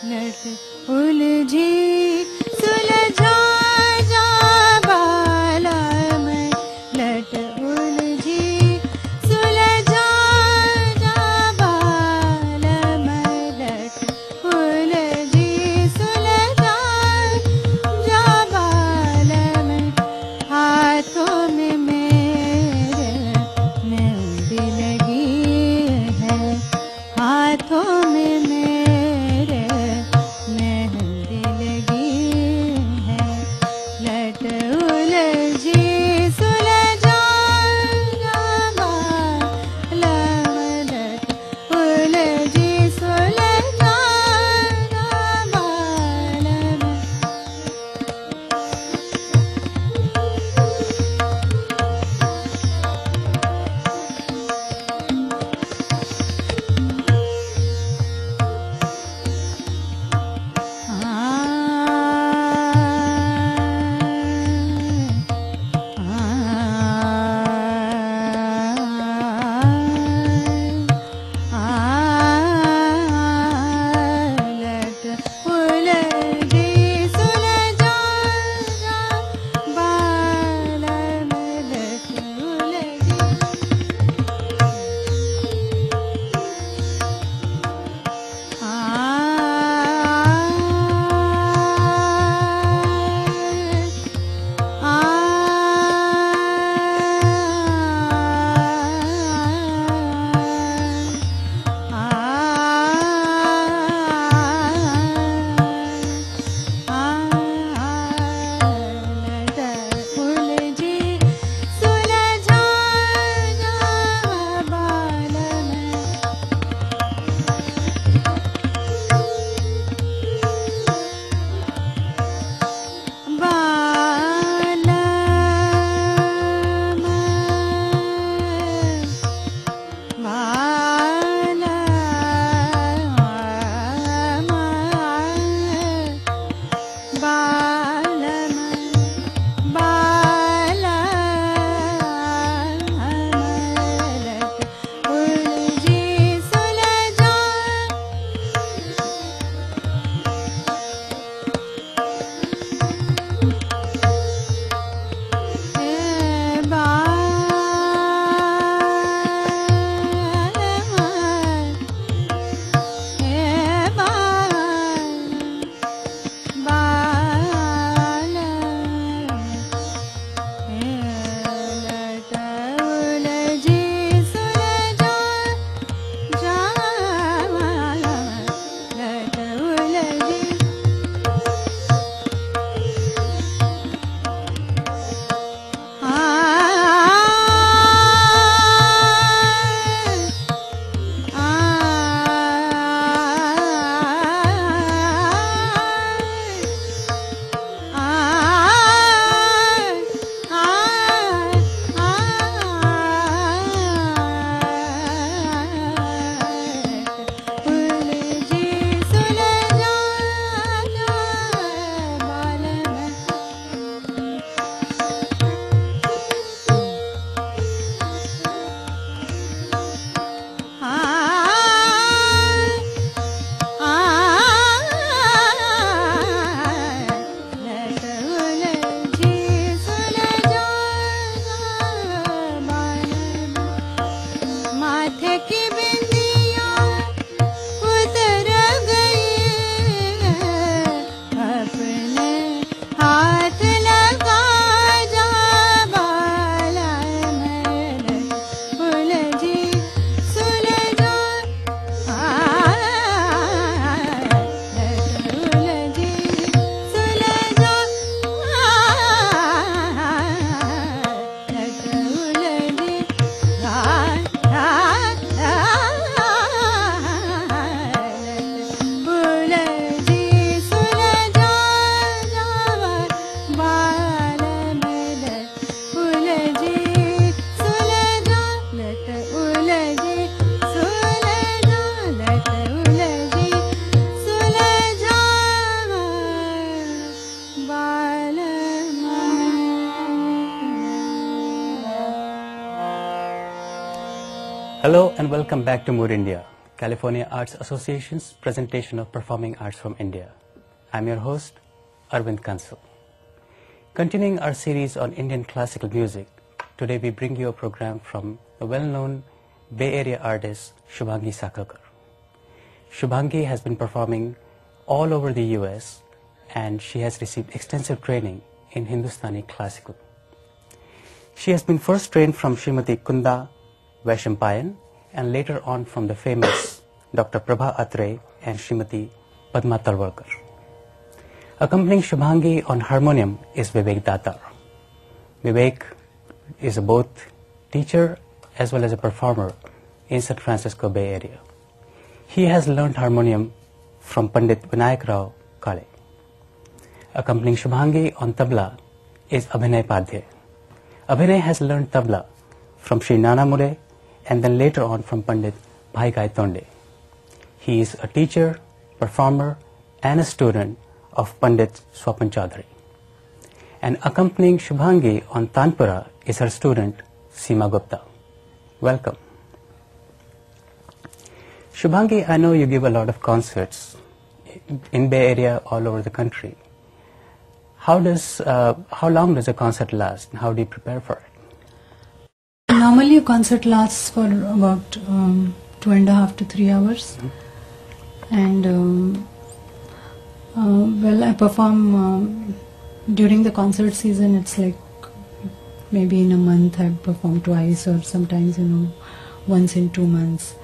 लट उलझी सुलझा जा बाला मैं, लट उलझी सुलझा जा बाला मैं, लट उलझी सुलझा जा बाला मैं। हाथों में मेरे मेहंदी लगी है, हाथों में मेरे मेहंदी लगी है, लट उलझी सुलझा जा बाला मैं, लट उलझी सुलझा जा बाला मैं। लट उलझी सुलझा जा बाला मैं, लट उलझी Hello and welcome back to More India. California Arts Association's presentation of performing arts from India. I'm your host, Arvind Kansal. Continuing our series on Indian classical music, today we bring you a program from the well-known Bay Area artist Shubhangi Sakhalkar. Shubhangi has been performing all over the US and she has received extensive training in Hindustani classical. She has been first trained from Srimati Kunda Vaishampayan and later on from the famous Dr. Prabha Atre and Srimati Padma Talwarkar. Accompanying Shubhangi on harmonium is Vivek Datar. Vivek is both teacher as well as a performer in San Francisco Bay Area. He has learned harmonium from Pandit Vinayak Rao Kale. Accompanying Shubhangi on tabla is Abhinay Padhye. Abhinay has learned tabla from Sri Nana Mule and then later on from Pandit Bhai Gai Tonde. He is a teacher, performer and a student of Pandit Swapan Chaudhary. And accompanying Shubhangi on Tanpura is her student Seema Gupta. Welcome. Shubhangi, I know you give a lot of concerts in Bay Area all over the country. How long does a concert last and how do you prepare for it? Normally a concert lasts for about 2.5 to 3 hours. And well, I perform during the concert season. It's like maybe in a month I perform twice, or sometimes once in 2 months.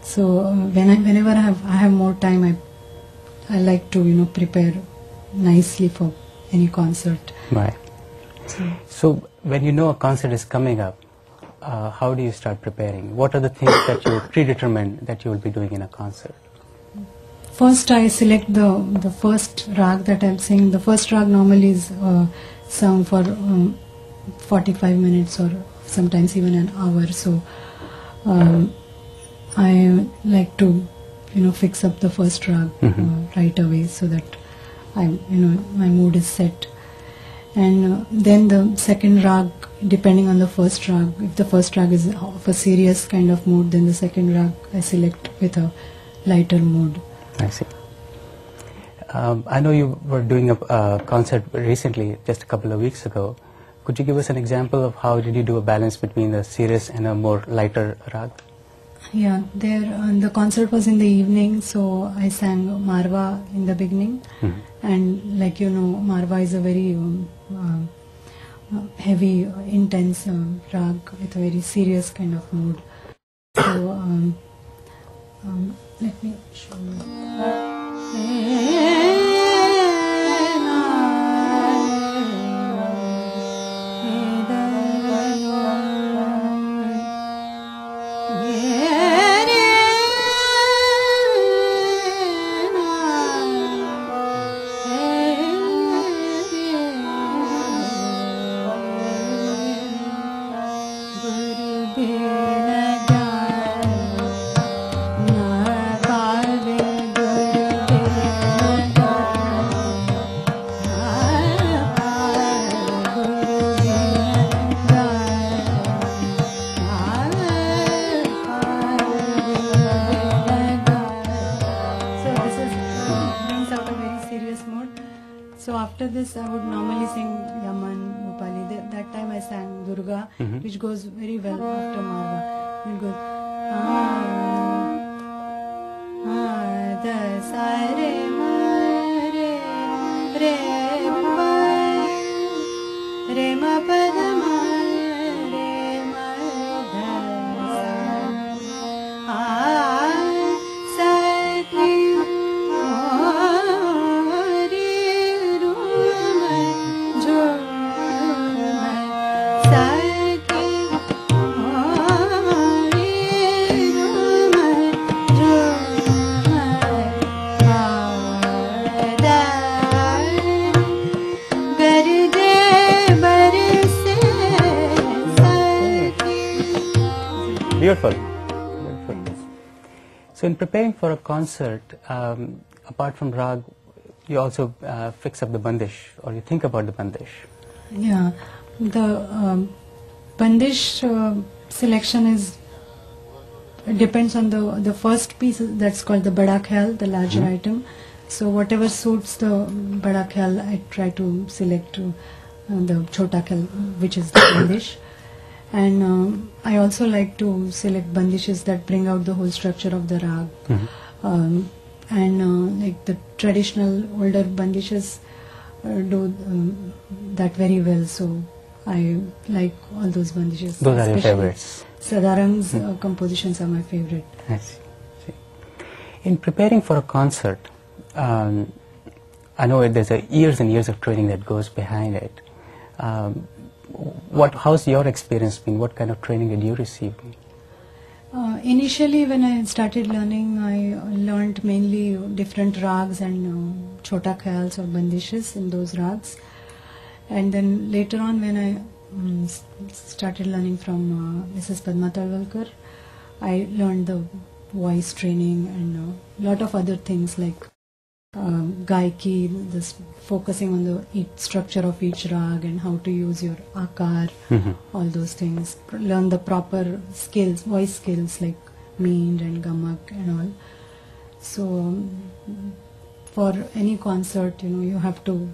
So whenever I have more time, I like to prepare nicely for any concert. Right. So when you know a concert is coming up, how do you start preparing? What are the things that you predetermine that you will be doing in a concert? First, I select the first rag that I'm singing. The first rag normally is sung for 45 minutes or sometimes even an hour. So I like to fix up the first rag right away so that my mood is set. And then the second rag, depending on the first rag, if the first rag is of a serious kind of mood, then the second rag I select with a lighter mood. I see. I know you were doing a concert recently, just a couple of weeks ago. Could you give us an example of how did you do a balance between a serious and a more lighter rag? Yeah, the concert was in the evening, so I sang Marwa in the beginning. And like Marwa is a very heavy, intense rag with a very serious kind of mood. So let me show you. So after this, I would normally sing Yaman, Upali. That time I sang Durga, which goes very well after Marwa. It goes da sa re ma re ma pa da ma re ma da sa sa ti Beautiful. Beautiful. So in preparing for a concert, apart from rag, you also fix up the bandish, or you think about the bandish. Yeah, the bandish selection is it depends on the first piece that's called the bada khayal, the larger item. So whatever suits the bada khayal, I try to select the chota khayal, which is the bandish. And I also like to select bandishes that bring out the whole structure of the rag. Like the traditional older bandishes do that very well. So I like all those bandishes. Those are your favorites. Sadarang's compositions are my favorite. I see. In preparing for a concert, I know there's years and years of training that goes behind it. How's your experience been? What kind of training did you receive? Initially, when I started learning, I learned mainly different rags and chota khayals or bandishes in those rags. And then later on, when I started learning from Mrs. Padma Talwalkar, I learned the voice training and a lot of other things like gaiki, this focusing on the structure of each rag and how to use your akar, all those things. Learn the proper skills, voice skills like meend and gamak and all. So for any concert, you have to,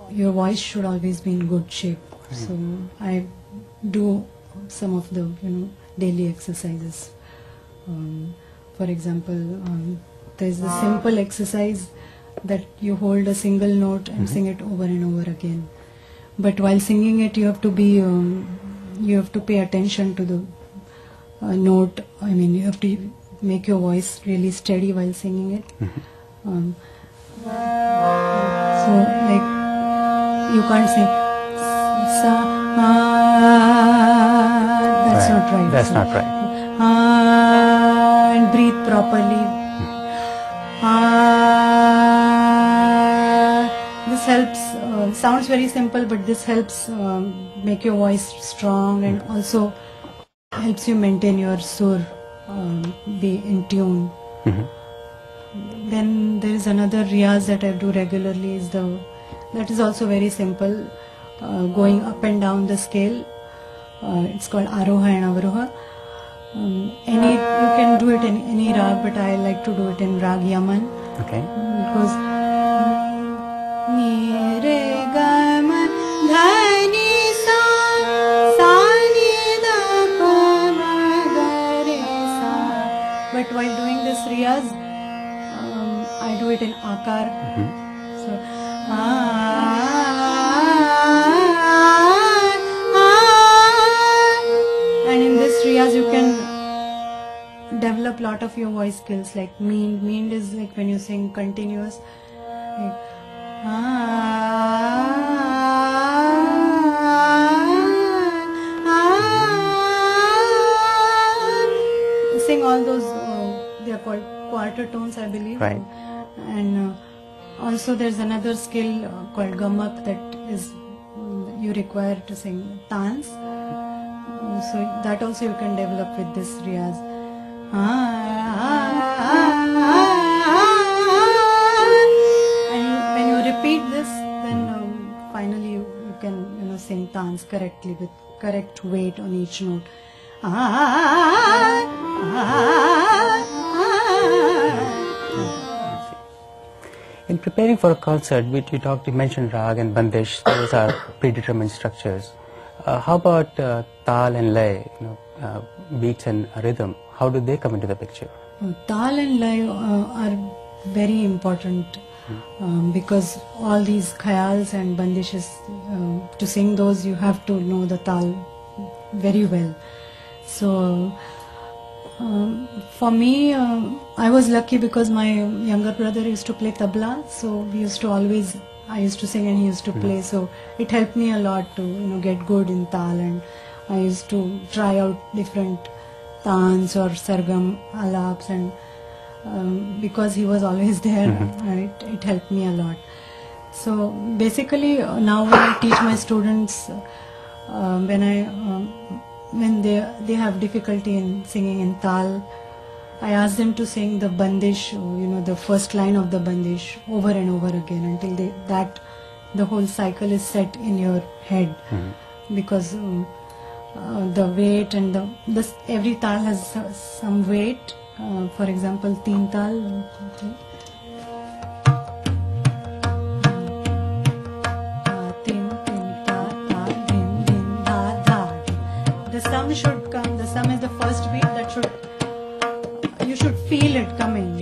your voice should always be in good shape. So I do some of the daily exercises. For example, there's a simple exercise that you hold a single note and sing it over and over again. But while singing it, you have to be, you have to pay attention to the note. I mean, you have to make your voice really steady while singing it. So, like, you can't sing sa, that's not right. That's not right. And breathe properly. This helps, sounds very simple, but this helps make your voice strong and also helps you maintain your sur, be in tune. Then there is another riyaz that I do regularly, that is also very simple, going up and down the scale. It's called Aroha and Avaroha. You can do it in any rag, but I like to do it in rag Yaman. Okay. Because ni re ga ma dha ni sa ni da pa ma ga re sa. But while doing this riyaz, I do it in akar. So and in this riyaz you can develop lot of your voice skills like meend. Meend is like when you sing continuous, like, sing all those, they are called quarter tones, I believe. Right. And also there's another skill called gamak that is you require to sing tans. So that also you can develop with this riyaz. And when you repeat this, then finally you can sing tans correctly with correct weight on each note. In preparing for a concert, you mentioned rag and bandish. Those are predetermined structures. How about tal and lay, beats and rhythm? How do they come into the picture? Tal and lay are very important because all these khayals and bandishes, to sing those you have to know the tal very well. So for me, I was lucky because my younger brother used to play tabla, so we used to always, I used to sing and he used to play, so it helped me a lot to get good in tal, and I used to try out different tans or sargam alaps, and because he was always there, it helped me a lot. So basically now when I teach my students, when they have difficulty in singing in tal, I ask them to sing the bandish, the first line of the bandish over and over again until the whole cycle is set in your head. Because the weight and every tal has some weight. For example, teen tal. The sum should come. The sum is the first beat that should. You should feel it coming.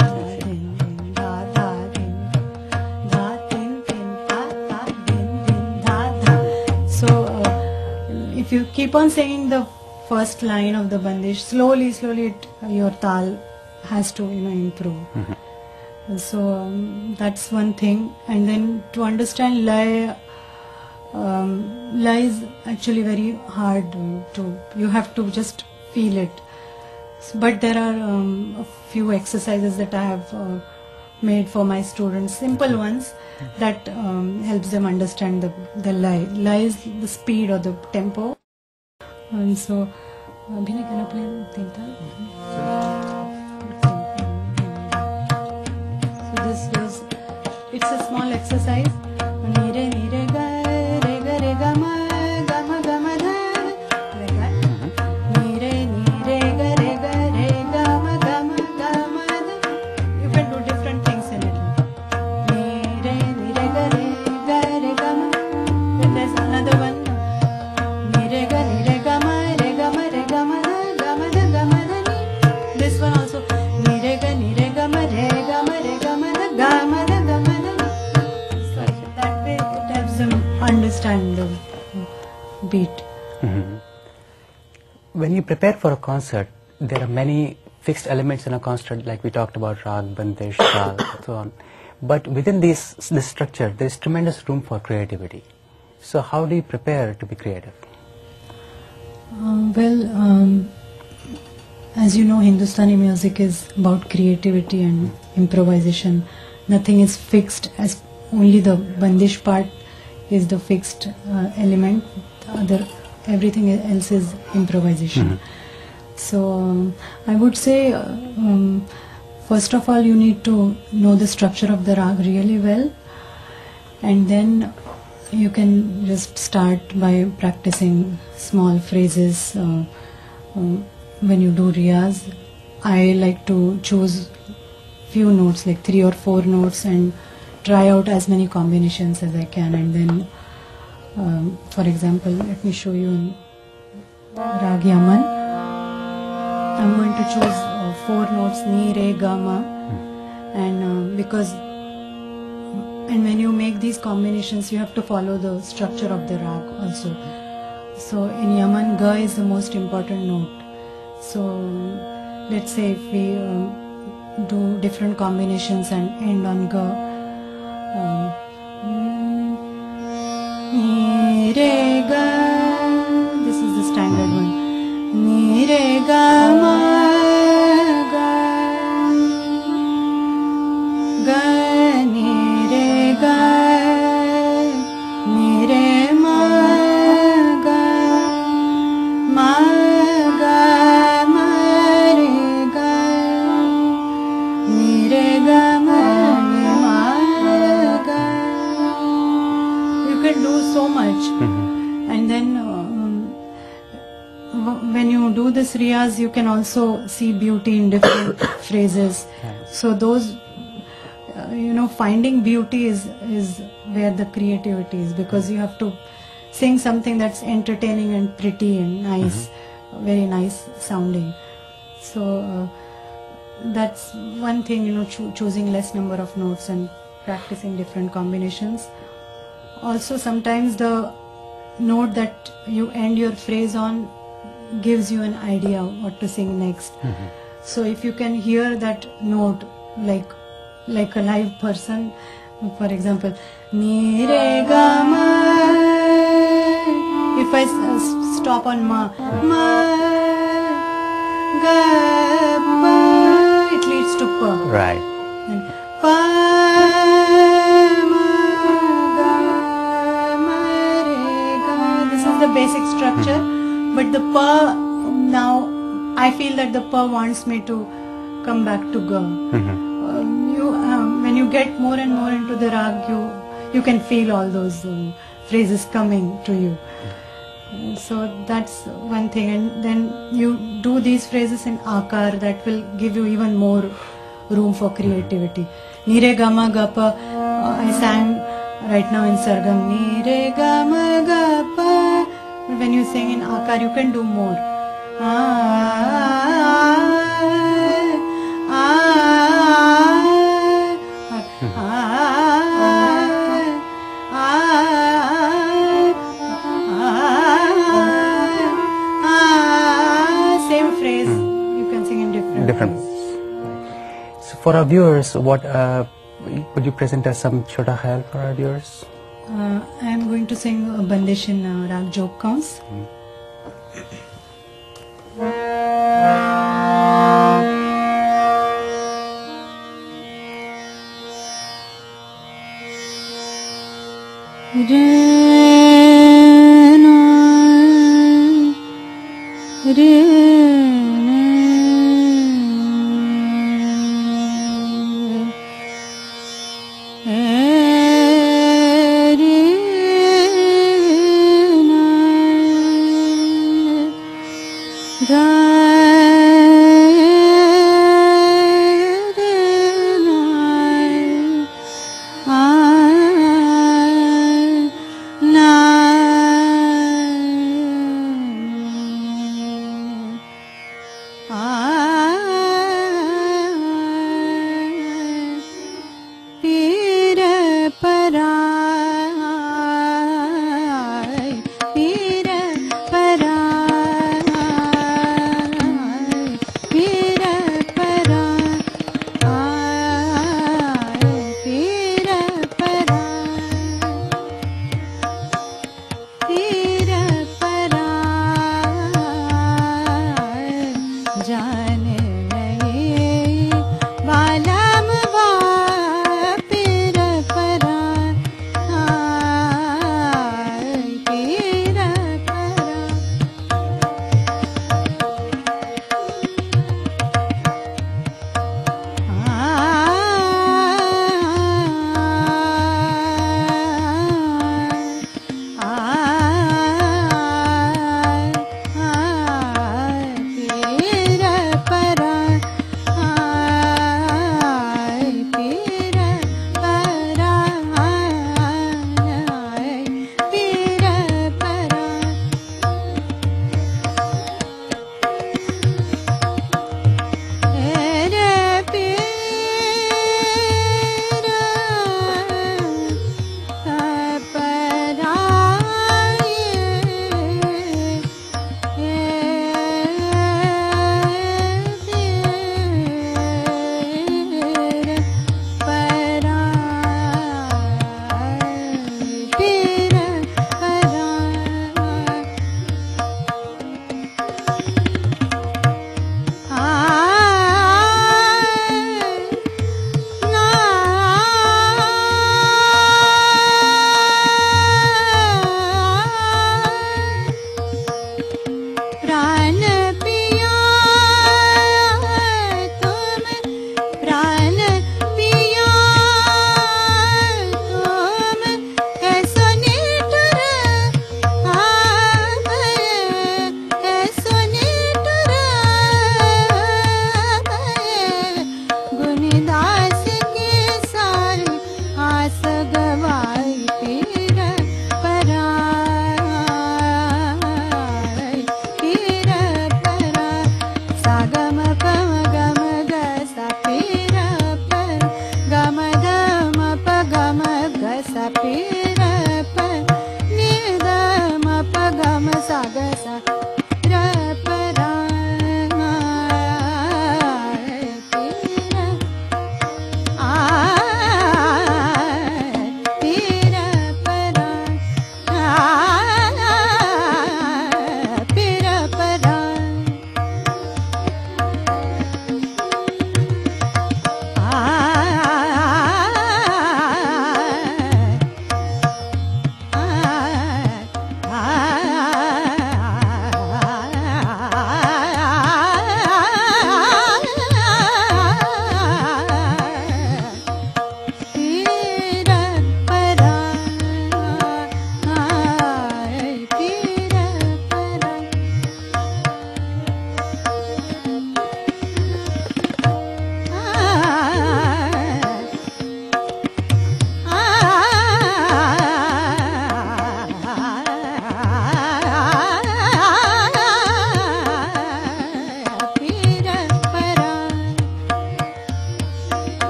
So if you keep on saying the first line of the bandish, slowly, your tal has to improve. So that's one thing. And then to understand lay. Lay is actually very hard you have to just feel it. But there are a few exercises that I have made for my students, simple ones that helps them understand the lay. Lay is the speed or the tempo. And so, Abhinay, can I play Tintal? So this was, it's a small exercise. Nire nire ga re ga ma ga ma dha, like that. Nire nire ga re ga ma dha. You can do different things in it. Nire nire ga re ga ma. Then there's another one. Nire ga ma dha ga ma dha ni. This one also. Nire ga ma dha ga ma dha ga ma dha ga ma dha. Understand the beat. When you prepare for a concert, there are many fixed elements in a concert, like we talked about rag, bandish, tal, and so on. But within this structure, there is tremendous room for creativity. So how do you prepare to be creative? As you know, Hindustani music is about creativity and improvisation. Nothing is fixed, as only the bandish part is the fixed element. Everything else is improvisation. So I would say, first of all, you need to know the structure of the rag really well, and then you can just start by practicing small phrases. When you do riyaz, I like to choose few notes, like 3 or 4 notes, and try out as many combinations as I can. And then, for example, let me show you in Rag Yaman. I'm going to choose 4 notes, ni, re, ga, ma, and when you make these combinations, you have to follow the structure of the rag also. So in Yaman, ga is the most important note. So let's say if we do different combinations and end on ga. Ni, re, ga. This is the standard one. Ni, re, ga, ma, ga. Ga, ni, re, ga. Ni, re, ma, ga. Ma, ga, ma, re, ga. Ni, re, ga, ma, ni, ma, ga. You can do so much. And then when you do this riyaz, you can also see beauty in different phrases. So those, finding beauty is where the creativity is, because you have to sing something that's entertaining and pretty and nice, very nice sounding. So that's one thing, choosing less number of notes and practicing different combinations. Also, sometimes the note that you end your phrase on gives you an idea what to sing next. So if you can hear that note like a live person, for example, ni, re, ga, ma. If I stop on ma, ga, pa, it leads to pa. Right. And pa, ma, ga, ma, re, ga. This is the basic structure. But the pa, now I feel that the pa wants me to come back to ga. When you get more and more into the rag, you can feel all those phrases coming to you. So that's one thing, and then you do these phrases in akar, that will give you even more room for creativity. Nire gama gapa, I sang right now in sargam. Nire gama gapa. When you sing in akar, you can do more. Same phrase you can sing in different ways. So for our viewers, what would you present us some chota khayal for our viewers? I am going to sing a bandish in rag jog counts. Pira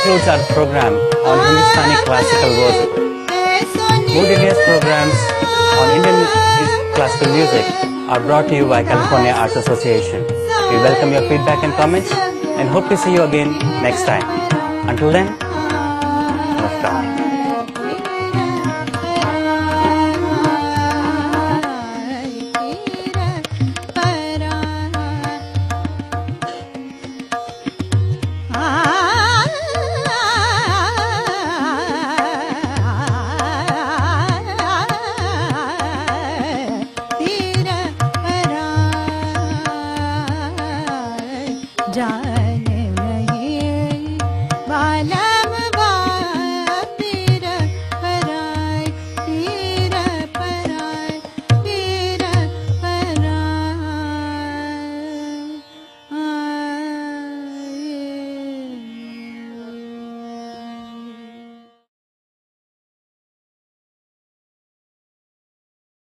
Concludes our program on Hindustani classical music. More detailed programs on Indian classical music are brought to you by California Arts Association. We welcome your feedback and comments and hope to see you again next time. Until then, namaskar.